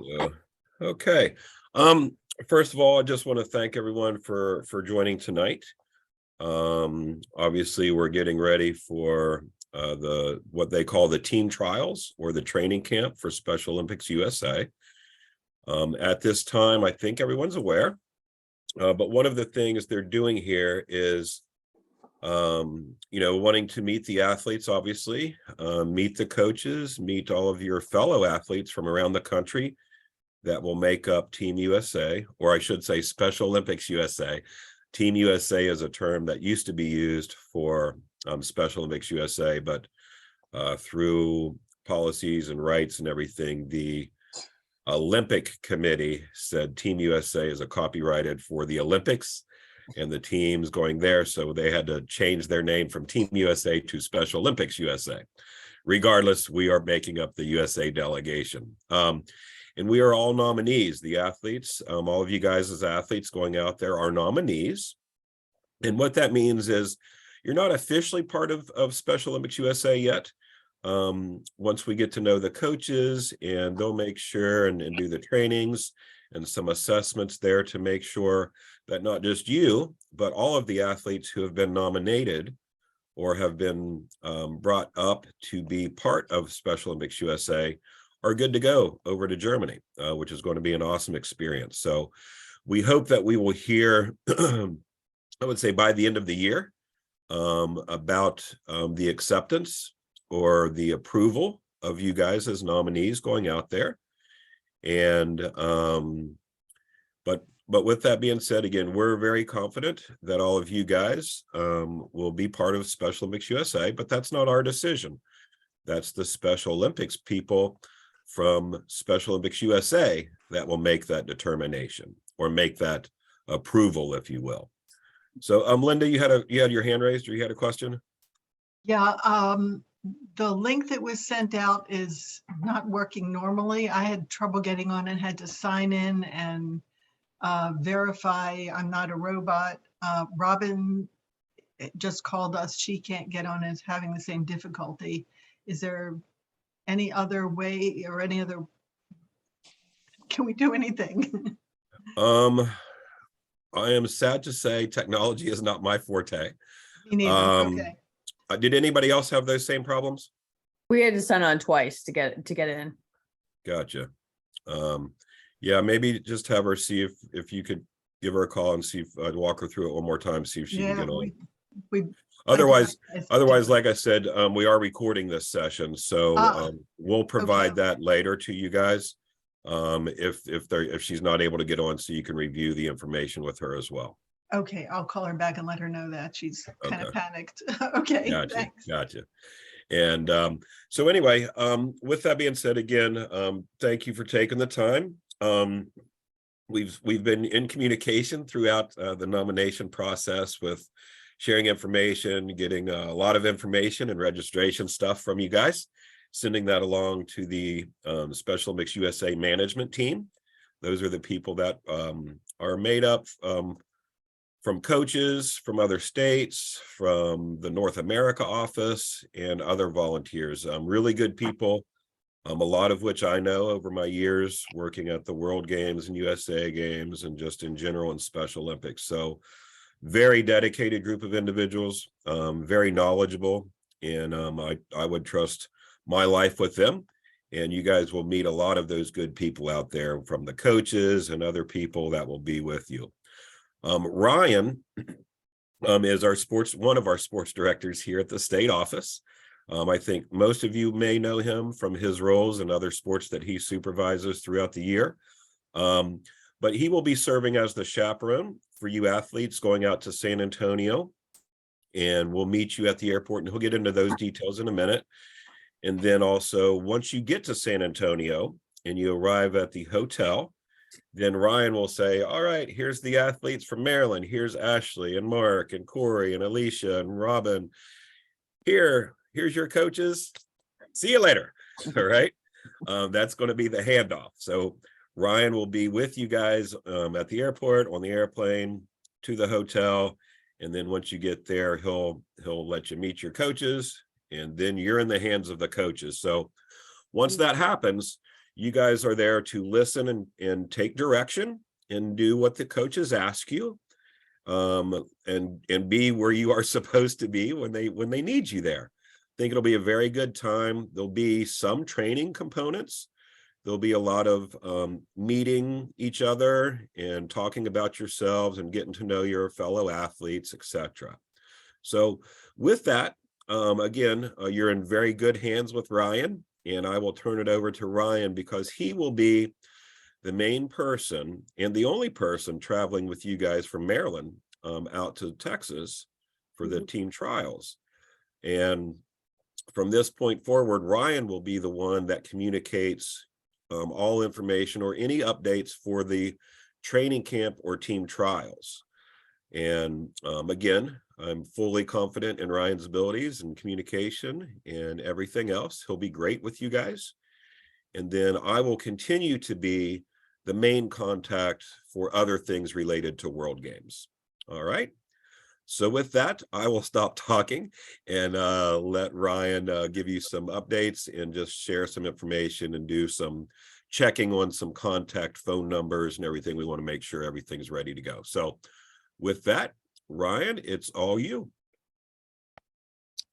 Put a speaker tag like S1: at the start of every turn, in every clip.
S1: Yeah. Okay. Um, First of all, I just want to thank everyone for joining tonight. Obviously, we're getting ready for the what they call the team trials or the training camp for Special Olympics USA. At this time, I think everyone's aware, but one of the things they're doing here is wanting to meet the athletes, obviously, meet the coaches, meet all of your fellow athletes from around the country that will make up Team USA, or I should say Special Olympics USA. Team USA is a term that used to be used for Special Olympics USA, but through policies and rights and everything, the Olympic Committee said Team USA is a copyrighted for the Olympics and the teams going there. So they had to change their name from Team USA to Special Olympics USA. Regardless, we are making up the USA delegation. And we are all nominees, the athletes, all of you guys as athletes going out there are nominees. And what that means is you're not officially part of Special Olympics USA yet. Once we get to know the coaches, and they'll make sure and do the trainings and some assessments there to make sure that not just you, but all of the athletes who have been nominated or have been brought up to be part of Special Olympics USA are good to go over to Germany, which is going to be an awesome experience. So we hope that we will hear, I would say by the end of the year, about the acceptance or the approval of you guys as nominees going out there. And but with that being said, again, we're very confident that all of you guys will be part of Special Olympics USA, but that's not our decision. That's the Special Olympics people from Special Olympics USA that will make that determination or make that approval, if you will. So Linda, you had your hand raised, or you had a question?
S2: Yeah, the link that was sent out is not working normally. I had trouble getting on and had to sign in and verify I'm not a robot. Robin just called us. She can't get on and is having the same difficulty. Is there any other way or any other, can we do anything?
S1: I am sad to say technology is not my forte.
S2: Me neither. Okay.
S1: Did anybody else have those same problems?
S3: We had to sign on twice to get in.
S1: Gotcha. Yeah, maybe just have her see if you could give her a call and see if I'd walk her through it one more time, see if she can get on. Otherwise, like I said, we are recording this session, so we'll provide that later to you guys. If she's not able to get on, so you can review the information with her as well.
S2: Okay, I'll call her back and let her know that she's kind of panicked. Okay,
S1: gotcha,
S2: thanks.
S1: Gotcha. And so anyway, with that being said, again, thank you for taking the time. We've been in communication throughout the nomination process with sharing information, getting a lot of information and registration stuff from you guys, sending that along to the Special Olympics USA management team. Those are the people that are made up from coaches from other states, from the North America office, and other volunteers. Really good people, a lot of which I know over my years working at the World Games and USA Games and just in general in Special Olympics. So very dedicated group of individuals, very knowledgeable, and I would trust my life with them. And you guys will meet a lot of those good people out there, from the coaches and other people that will be with you. Ryan is one of our sports directors here at the state office. I think most of you may know him from his roles in other sports that he supervises throughout the year. But he will be serving as the chaperone for you athletes going out to San Antonio, and we'll meet you at the airport, and he'll get into those details in a minute. And then also, once you get to San Antonio and you arrive at the hotel, then Ryan will say, all right, here's the athletes from Maryland. Here's Ashley and Mark and Corey and Alicia and Robin. Here's your coaches. See you later. All right. That's going to be the handoff. So Ryan will be with you guys at the airport, on the airplane to the hotel. And then once you get there, he'll let you meet your coaches, and then you're in the hands of the coaches. So once that happens, you guys are there to listen and take direction and do what the coaches ask you. And be where you are supposed to be when they need you there. I think it'll be a very good time. There'll be some training components. There'll be a lot of meeting each other and talking about yourselves and getting to know your fellow athletes, etc. So with that, again, you're in very good hands with Ryan, and I will turn it over to Ryan because he will be the main person and the only person traveling with you guys from Maryland out to Texas for the team trials. And from this point forward, Ryan will be the one that communicates all information or any updates for the training camp or team trials. And again, I'm fully confident in Ryan's abilities and communication and everything else. He'll be great with you guys. And then I will continue to be the main contact for other things related to World Games. All right. So with that, I will stop talking and let Ryan give you some updates and just share some information and do some checking on some contact phone numbers and everything. We want to make sure everything's ready to go. So with that, Ryan, it's all you.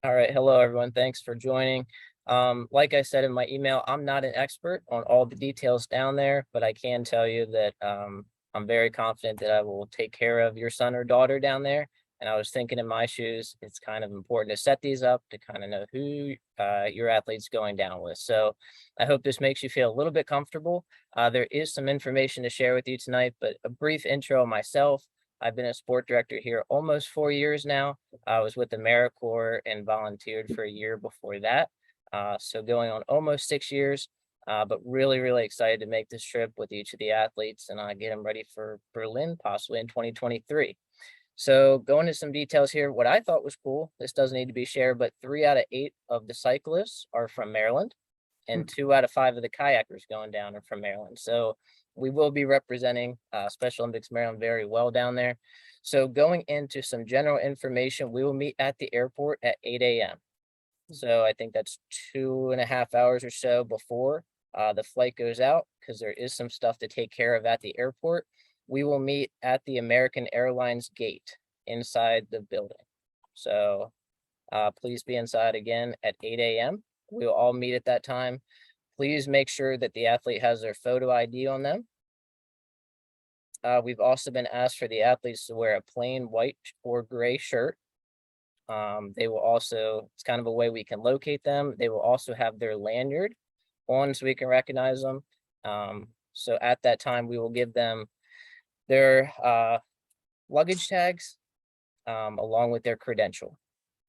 S4: All right. Hello, everyone. Thanks for joining. Like I said in my email, I'm not an expert on all the details down there, but I can tell you that I'm very confident that I will take care of your son or daughter down there. And I was thinking in my shoes, it's kind of important to set these up to kind of know who your athlete's going down with. So I hope this makes you feel a little bit comfortable. There is some information to share with you tonight, but a brief intro of myself. I've been a sport director here almost 4 years now. I was with the AmeriCorps and volunteered for a year before that. So going on almost 6 years, but really, really excited to make this trip with each of the athletes and get them ready for Berlin, possibly in 2023. So going into some details here, what I thought was cool, this doesn't need to be shared, but 3 out of 8 of the cyclists are from Maryland and 2 out of 5 of the kayakers going down are from Maryland. So we will be representing Special Olympics Maryland very well down there. So going into some general information, we will meet at the airport at 8 a.m. So I think that's 2.5 hours or so before the flight goes out, because there is some stuff to take care of at the airport. We will meet at the American Airlines gate inside the building. So please be inside again at 8 a.m. We will all meet at that time. Please make sure that the athlete has their photo ID on them. We've also been asked for the athletes to wear a plain white or gray shirt. They will also, it's kind of a way we can locate them. They will also have their lanyard on so we can recognize them. So at that time, we will give them their luggage tags along with their credential.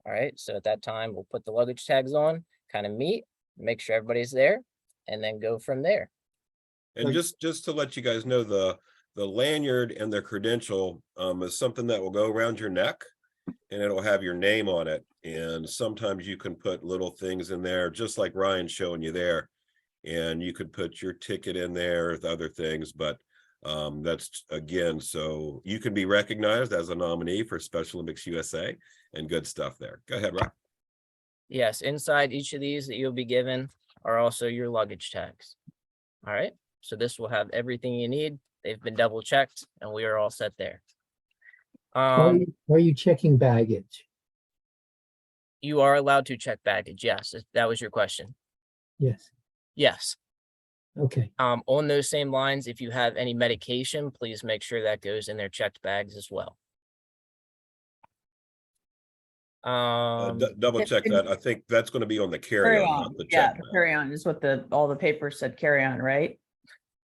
S4: All right, so at that time, we'll put the luggage tags on, kind of meet, make sure everybody's there, and then go from there.
S1: And just to let you guys know, the lanyard and the credential is something that will go around your neck and it'll have your name on it. And sometimes you can put little things in there, just like Ryan's showing you there. And you could put your ticket in there with other things, but that's again, so you can be recognized as a nominee for Special Olympics USA and good stuff there. Go ahead, Ryan.
S4: Yes, inside each of these that you'll be given are also your luggage tags. All right, so this will have everything you need. They've been double checked and we are all set there.
S5: Are you checking baggage?
S4: You are allowed to check baggage. Yes, if that was your question.
S5: Yes.
S4: Yes.
S5: Okay.
S4: On those same lines, if you have any medication, please make sure that goes in their checked bags as well.
S1: Double check that. I think that's going to be on the carry-on, not the
S3: Yeah,
S1: check
S3: the
S1: bag.
S3: carry-on is what all the papers said carry-on, right?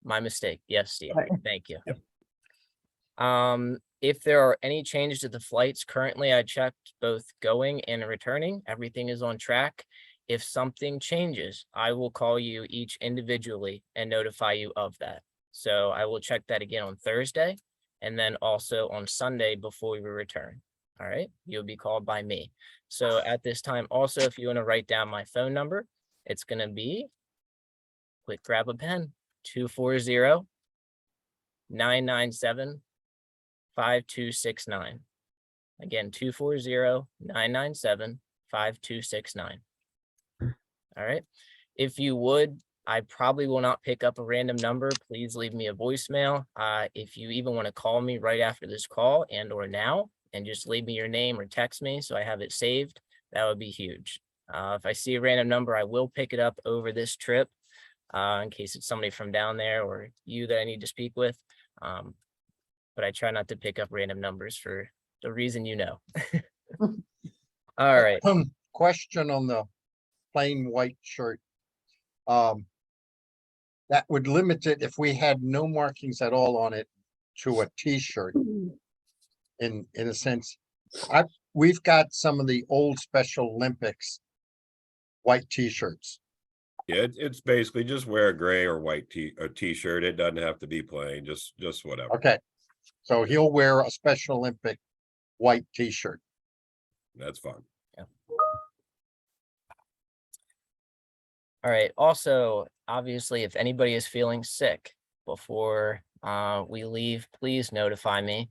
S4: My mistake. Yes, Steve.
S3: Right.
S4: Thank you.
S1: Yep.
S4: If there are any changes to the flights, currently I checked both going and returning. Everything is on track. If something changes, I will call you each individually and notify you of that. So I will check that again on Thursday and then also on Sunday before we return. All right, you'll be called by me. So at this time, also, if you want to write down my phone number, it's going to be, quick grab a pen, 240-997-5269. Again, 240-997-5269. All right. If you would I probably will not pick up a random number. Please leave me a voicemail. If you even want to call me right after this call and or now, and just leave me your name or text me so I have it saved, that would be huge. If I see a random number, I will pick it up over this trip in case it's somebody from down there or you that I need to speak with. But I try not to pick up random numbers for the reason you know. All right.
S6: Question on the plain white shirt. That would limit it if we had no markings at all on it to a T-shirt. In a sense, we've got some of the old Special Olympics white T-shirts.
S1: Yeah, it's basically just wear a gray or white T-shirt. It doesn't have to be plain, just whatever.
S6: Okay, so he'll wear a Special Olympic white T-shirt.
S1: That's fine.
S4: All right. Also, obviously, if anybody is feeling sick before we leave, please notify me.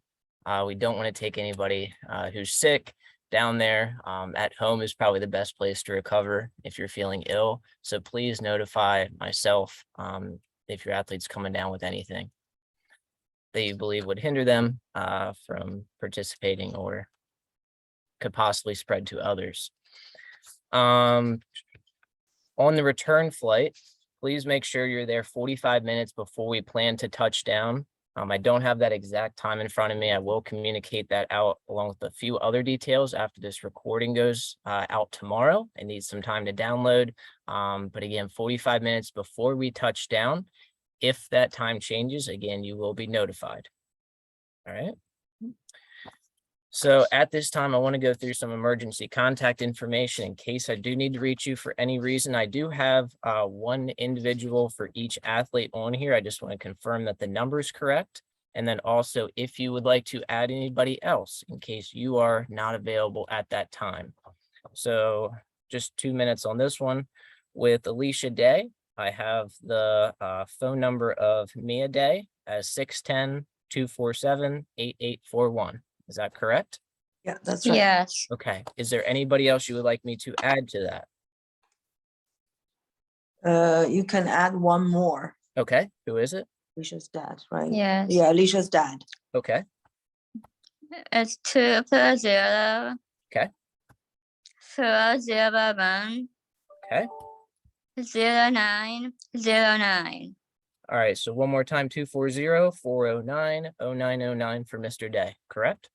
S4: We don't want to take anybody who's sick down there. At home is probably the best place to recover if you're feeling ill. So please notify myself if your athlete's coming down with anything that you believe would hinder them from participating or could possibly spread to others. On the return flight, please make sure you're there 45 minutes before we plan to touch down. I don't have that exact time in front of me. I will communicate that out along with a few other details after this recording goes out tomorrow. I need some time to download. But again, 45 minutes before we touch down. If that time changes, again, you will be notified. All right. So at this time, I want to go through some emergency contact information in case I do need to reach you for any reason. I do have one individual for each athlete on here. I just want to confirm that the number is correct. And then also, if you would like to add anybody else in case you are not available at that time. So just 2 minutes on this one. With Alicia Day, I have the phone number of Mia Day as 610-247-8841. Is that correct?
S7: Yeah, that's right.
S8: Yes.
S4: Okay. Is there anybody else you would like me to add to that?
S7: You can add one more.
S4: Okay. Who is it?
S7: Alicia's dad, right?
S8: Yes.
S7: Yeah, Alicia's dad.
S4: Okay.
S8: It's 240.
S4: Okay.
S8: 401.
S4: Okay.
S8: 0909.
S4: All right. So one more time, 240-409-0909 for Mr. Day, correct?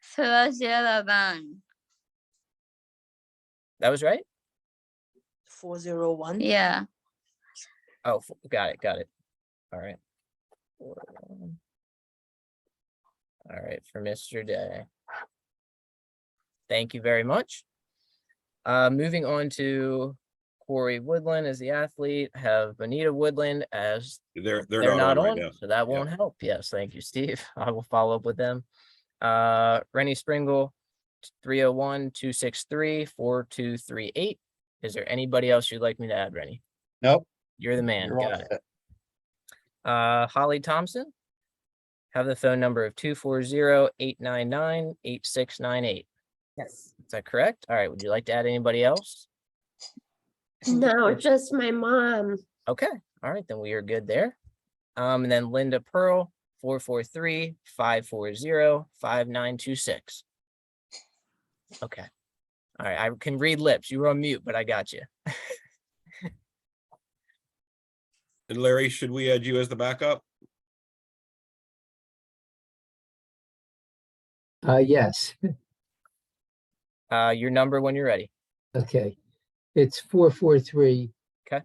S8: 401.
S4: That was right?
S7: 401.
S8: Yeah.
S4: Oh, got it. Got it. All right. 401. All right. For Mr. Day. Thank you very much. Moving on to Corey Woodland as the athlete, have Bonita Woodland as
S1: They're
S4: they're
S1: not on right
S4: on,
S1: now.
S4: so that won't help. Yes, thank you, Steve. I will follow up with them. Rennie Springle, 301-263-4238. Is there anybody else you'd like me to add, Rennie?
S6: Nope.
S4: You're the man.
S6: You're all
S4: Got it.
S6: set.
S4: Holly Thompson, have the phone number of 240-899-8698.
S7: Yes.
S4: Is that correct? All right. Would you like to add anybody else?
S9: No, just my mom.
S4: Okay. All right. Then we are good there. And then Linda Pearl, 443-540-5926. Okay. All right. I can read lips. You were on mute, but I got you.
S1: And Larry, should we add you as the backup?
S5: Yes,
S4: Your number when you're ready.
S5: okay. It's 443.
S4: Okay.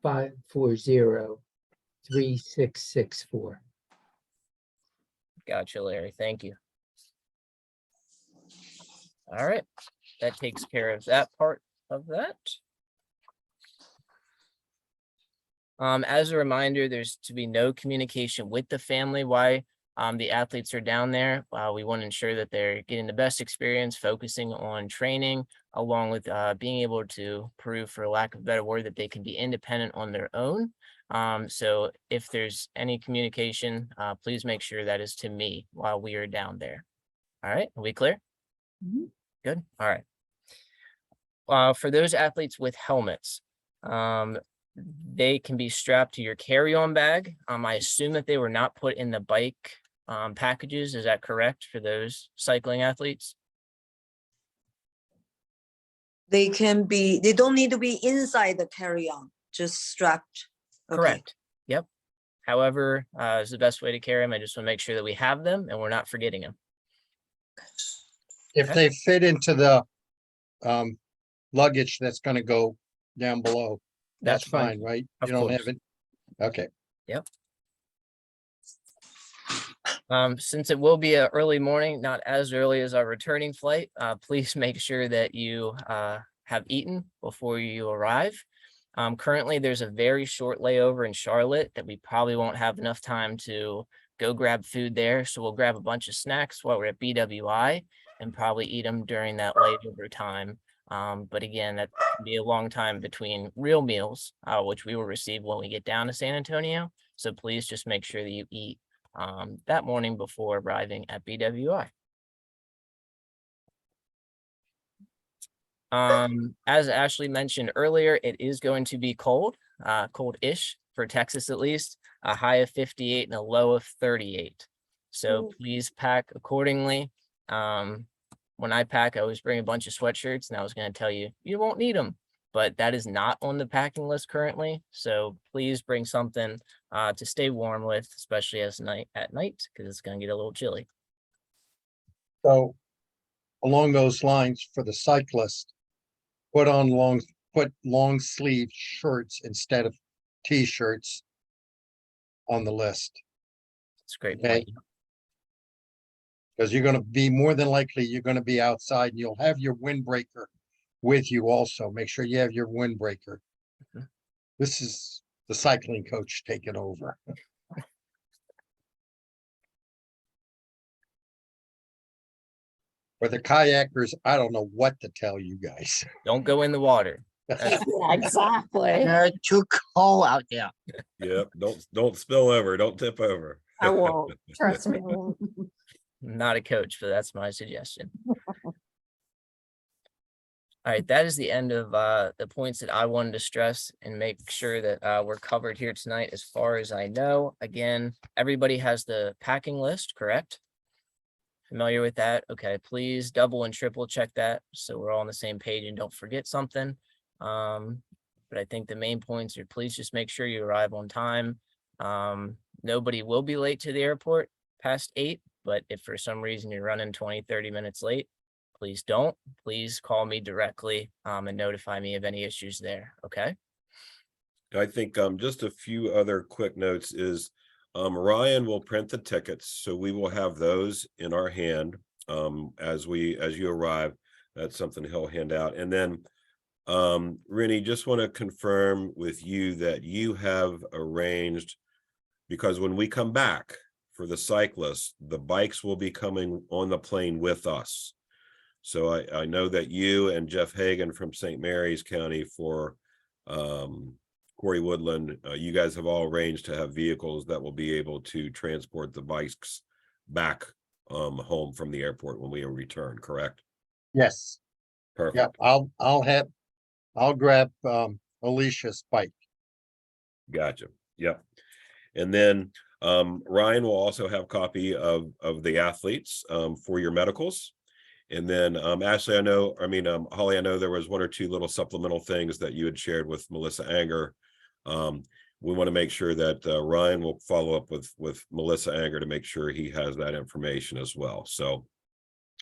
S5: 540-3664.
S4: Gotcha, Larry. Thank you. All right. That takes care of that part of that. As a reminder, there's to be no communication with the family while the athletes are down there. We want to ensure that they're getting the best experience, focusing on training, along with being able to prove, for lack of a better word, that they can be independent on their own. So if there's any communication, please make sure that is to me while we are down there. All right, are we clear?
S7: Mhm.
S4: Good, all right. For those athletes with helmets, they can be strapped to your carry-on bag. I assume that they were not put in the bike packages. Is that correct for those cycling athletes?
S7: They don't need to be inside the carry-on, just strapped. Okay.
S4: Correct. Yep. However, is the best way to carry them. I just want to make sure that we have them and we're not forgetting them.
S6: If
S4: Okay.
S6: they fit into the luggage that's gonna go down below, that's fine, right?
S4: Of
S6: You don't
S4: course.
S6: have it? Okay,
S4: Since it will be an early morning, not as early as our returning flight, please make sure that you have eaten before you arrive. Currently, there's a very short layover in Charlotte that we probably won't have enough time to go grab food there. So we'll grab a bunch of snacks while we're at BWI and probably eat them during that layover time. But again, that can be a long time between real meals, which we will receive when we get down to San Antonio. So please just make sure that you eat that morning before arriving at BWI. As Ashley mentioned earlier, it is going to be cold, cold-ish for Texas at least, a high of 58 and a low of 38. So please pack accordingly. When I pack, I always bring a bunch of sweatshirts, and I was going to tell you, you won't need them, but that is not on the packing list currently. So please bring something to stay warm with, especially at night, because it's going to get a little chilly.
S6: so along those lines for the cyclist, put long sleeve shirts instead of t-shirts on the list.
S4: It's a great
S6: Okay.
S4: point.
S6: Because you're gonna be more than likely, you're gonna be outside and you'll have your windbreaker with you also. Make sure you have your windbreaker.
S4: Mhm.
S6: This is the cycling coach taking over. For the kayakers, I don't know what to tell you guys.
S4: Don't go in the water.
S9: Yeah, exactly.
S6: They're too cold out there.
S1: Yep, don't spill over, don't tip over.
S9: I won't, trust me.
S4: I'm not a coach, but that's my suggestion. All right, that is the end of the points that I wanted to stress and make sure that we're covered here tonight as far as I know. Again, everybody has the packing list, correct? Familiar with that? Okay, please double and triple check that so we're all on the same page and don't forget something. But I think the main points are please just make sure you arrive on time. Nobody will be late to the airport past 8, but if for some reason you're running 20-30 minutes late, please don't. Please call me directly and notify me of any issues there. Okay.
S1: I think just a few other quick notes is Ryan will print the tickets, so we will have those in our hand as you arrive. That's something he'll hand out. And then Rennie, just want to confirm with you that you have arranged, because when we come back for the cyclists, the bikes will be coming on the plane with us. So I know that you and Jeff Hagan from St. Mary's County for Corey Woodland, you guys have all arranged to have vehicles that will be able to transport the bikes back home from the airport when we return, correct?
S6: Yes,
S1: Perfect.
S6: yeah, I'll grab Alicia's bike.
S1: Gotcha. Yep. And then Ryan will also have copy of the athletes for your medicals. And then Ashley, Holly, I know there was one or two little supplemental things that you had shared with Melissa Anger. We want to make sure that Ryan will follow up with Melissa Anger to make sure he has that information as well. So,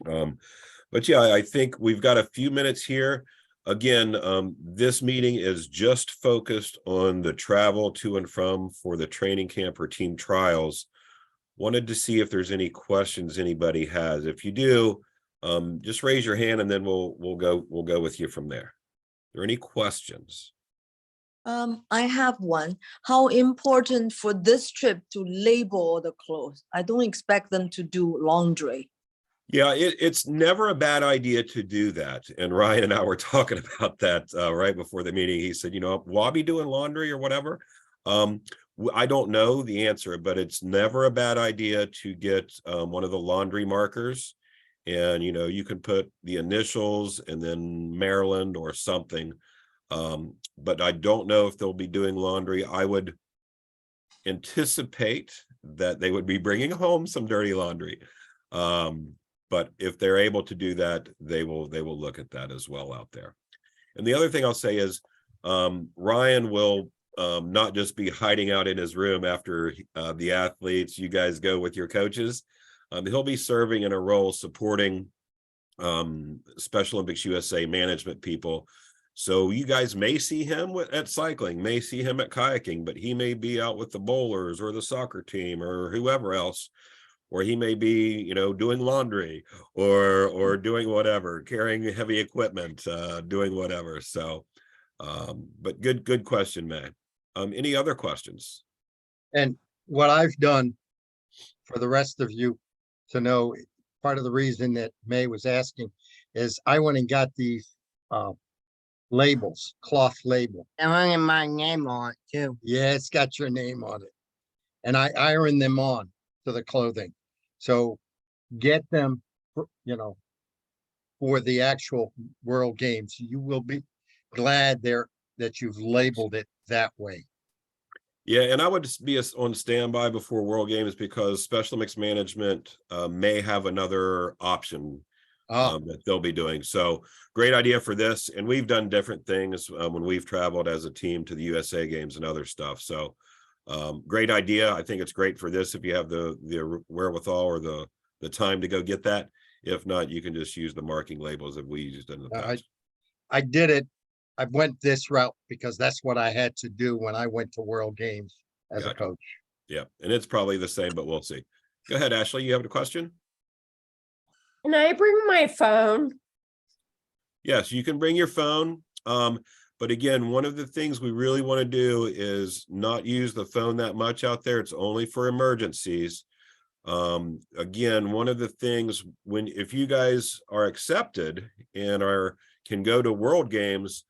S1: but yeah, I think we've got a few minutes here. Again, this meeting is just focused on the travel to and from for the training camp or team trials. Wanted to see if there's any questions anybody has. If you do, just raise your hand and then we'll go with you from there. Are there any questions?
S7: I have one. How important for this trip to label the clothes? I don't expect them to do laundry.
S1: Yeah, it's never a bad idea to do that. And Ryan and I were talking about that right before the meeting. He said, will I be doing laundry or whatever? I don't know the answer, but it's never a bad idea to get one of the laundry markers. And, you can put the initials and then Maryland or something. But I don't know if they'll be doing laundry. I would anticipate that they would be bringing home some dirty laundry. But if they're able to do that, they will look at that as well out there. And the other thing I'll say is, Ryan will not just be hiding out in his room after the athletes, you guys go with your coaches. He'll be serving in a role supporting Special Olympics USA management people. So you guys may see him at cycling, may see him at kayaking, but he may be out with the bowlers or the soccer team or whoever else, or he may be, you know, doing laundry or doing whatever, carrying heavy equipment, doing whatever. So, but good question, man. Any other questions?
S6: And what I've done for the rest of you to know, part of the reason that May was asking is I went and got these labels, cloth label.
S10: I wanted my name on it too.
S6: Yeah, it's got your name on it. And I iron them on to the clothing. So get them, you know, for the actual World Games. You will be glad that you've labeled it that way.
S1: Yeah, and I would just be on standby before World Games because Special Olympics management may have another option that they'll be doing. So great idea for this. And we've done different things when we've traveled as a team to the USA Games and other stuff. So great idea. I think it's great for this if you have the wherewithal or the time to go get that. If not, you can just use the marking labels that we used in the past.
S6: I did it. I went this route because that's what I had to do when I went to World Games as a coach.
S1: Yeah, and it's probably the same, but we'll see. Go ahead, Ashley. You have a question?
S9: Can I bring my phone?
S1: Yes, you can bring your phone. But again, one of the things we really want to do is not use the phone that much out there. It's only for emergencies. Again, one of the things if you guys are accepted and can go to World Games,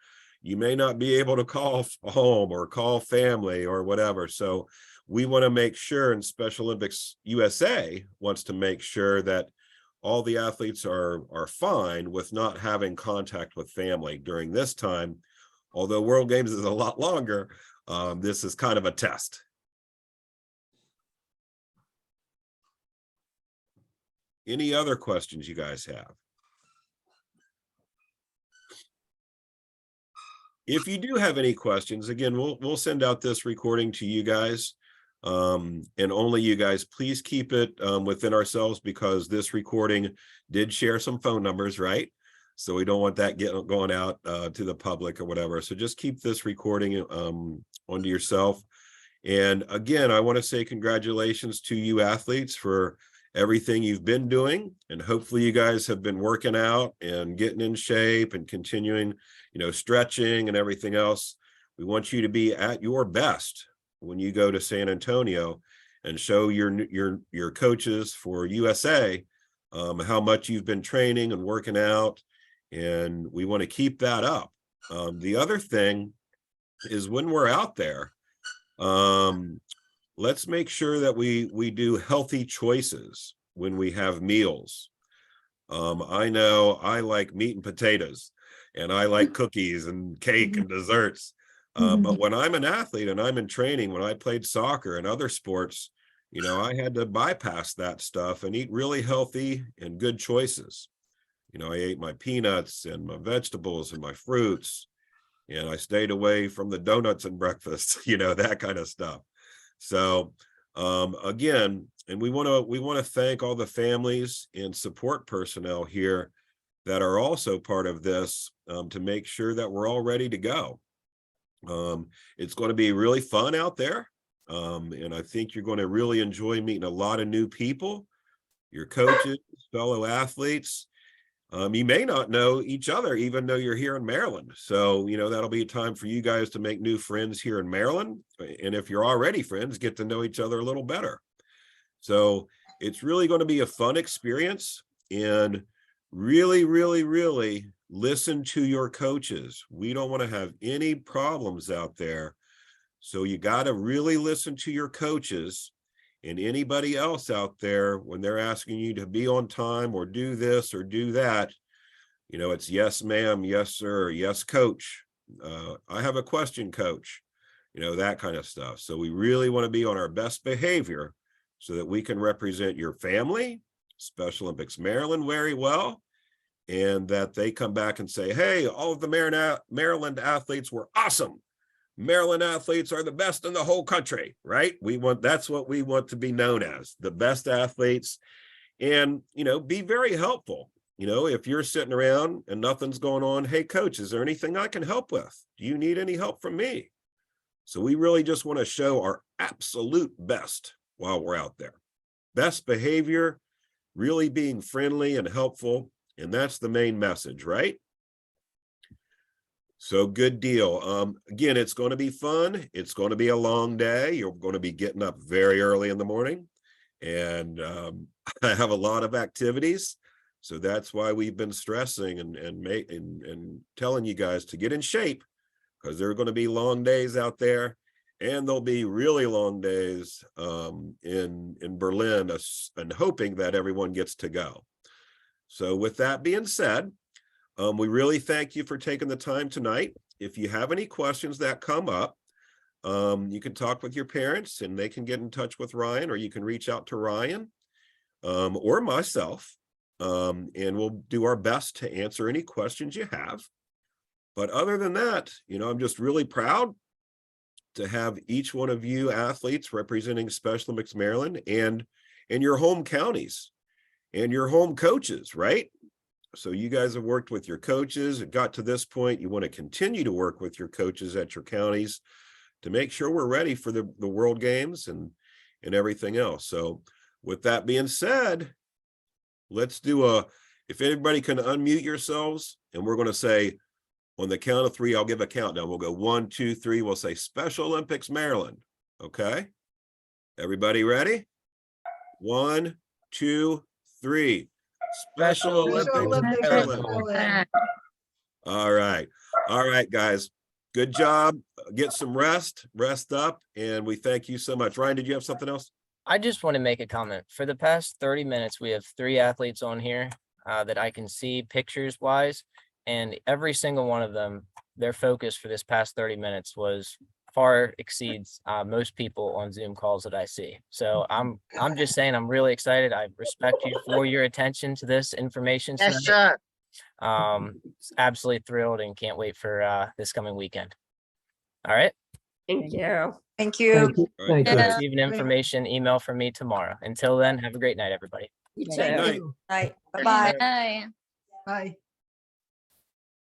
S1: you may not be able to call home or call family or whatever. So we want to make sure, and Special Olympics USA wants to make sure that all the athletes are fine with not having contact with family during this time. Although World Games is a lot longer, this is kind of a test. Any other questions you guys have? If you do have any questions, again, we'll send out this recording to you guys, and only you guys. Please keep it within ourselves because this recording did share some phone numbers, right? So we don't want that going out to the public or whatever. So just keep this recording onto yourself. And again, I want to say congratulations to you athletes for everything you've been doing. And hopefully you guys have been working out and getting in shape and continuing, you know, stretching and everything else. We want you to be at your best when you go to San Antonio and show your coaches for USA how much you've been training and working out. And we want to keep that up. The other thing is when we're out there, let's make sure that we do healthy choices when we have meals. I know I like meat and potatoes, and I like cookies and cake and desserts. But when I'm an athlete and I'm in training, when I played soccer and other sports, you know, I had to bypass that stuff and eat really healthy and good choices. You know, I ate my peanuts and my vegetables and my fruits, and I stayed away from the donuts and breakfast, you know, that kind of stuff. So again, and we want to thank all the families and support personnel here that are also part of this to make sure that we're all ready to go. It's going to be really fun out there. And I think you're going to really enjoy meeting a lot of new people, your coaches, fellow athletes. You may not know each other, even though you're here in Maryland. So, you know, that'll be a time for you guys to make new friends here in Maryland. And if you're already friends, get to know each other a little better. So it's really going to be a fun experience, and really, really, really listen to your coaches. We don't want to have any problems out there. So you got to really listen to your coaches and anybody else out there when they're asking you to be on time or do this or do that. You know, it's yes, ma'am, yes, sir, yes, coach. I have a question, coach, that kind of stuff. So we really want to be on our best behavior so that we can represent your family, Special Olympics Maryland very well, and that they come back and say, hey, all of the Maryland athletes were awesome. Maryland athletes are the best in the whole country, right? That's what we want to be known as, the best athletes. And, be very helpful. If you're sitting around and nothing's going on, hey, coach, is there anything I can help with? Do you need any help from me? So we really just want to show our absolute best while we're out there. Best behavior, really being friendly and helpful. And that's the main message, right? So good deal. Again, it's going to be fun. It's going to be a long day. You're going to be getting up very early in the morning. And I have a lot of activities. So that's why we've been stressing and telling you guys to get in shape, because there are going to be long days out there, and there'll be really long days in Berlin, and hoping that everyone gets to go. So with that being said, we really thank you for taking the time tonight. If you have any questions that come up, you can talk with your parents and they can get in touch with Ryan, or you can reach out to Ryan or myself. And we'll do our best to answer any questions you have. But other than that, I'm just really proud to have each one of you athletes representing Special Olympics Maryland and your home counties and your home coaches, right? So you guys have worked with your coaches. It got to this point. You want to continue to work with your coaches at your counties to make sure we're ready for the World Games and everything else. So with that being said, let's do if everybody can unmute yourselves, and we're going to say on the count of 3, I'll give a countdown. We'll go 1, 2, 3. We'll say Special Olympics Maryland. Okay. Everybody ready? 1, 2, 3. Special Olympics Maryland. All right. All right, guys. Good job. Get some rest up. And we thank you so much. Ryan, did you have something else?
S4: I just want to make a comment. For the past 30 minutes, we have 3 athletes on here that I can see pictures wise, and every single one of them, their focus for this past 30 minutes far exceeds most people on Zoom calls that I see. So I'm just saying, I'm really excited. I respect you for your attention to this information.
S10: Yes,
S4: tonight.
S10: sir.
S4: Absolutely thrilled and can't wait for this coming weekend. All right.
S9: Thank you.
S7: Thank you.
S5: Thank you.
S1: All right,
S5: Thank you.
S1: guys.
S4: Receiving information, email from me tomorrow. Until then, have a great night, everybody.
S9: You
S2: Thank
S9: too.
S1: Night.
S2: you.
S7: Bye. Bye-bye.
S8: Bye.
S2: Bye.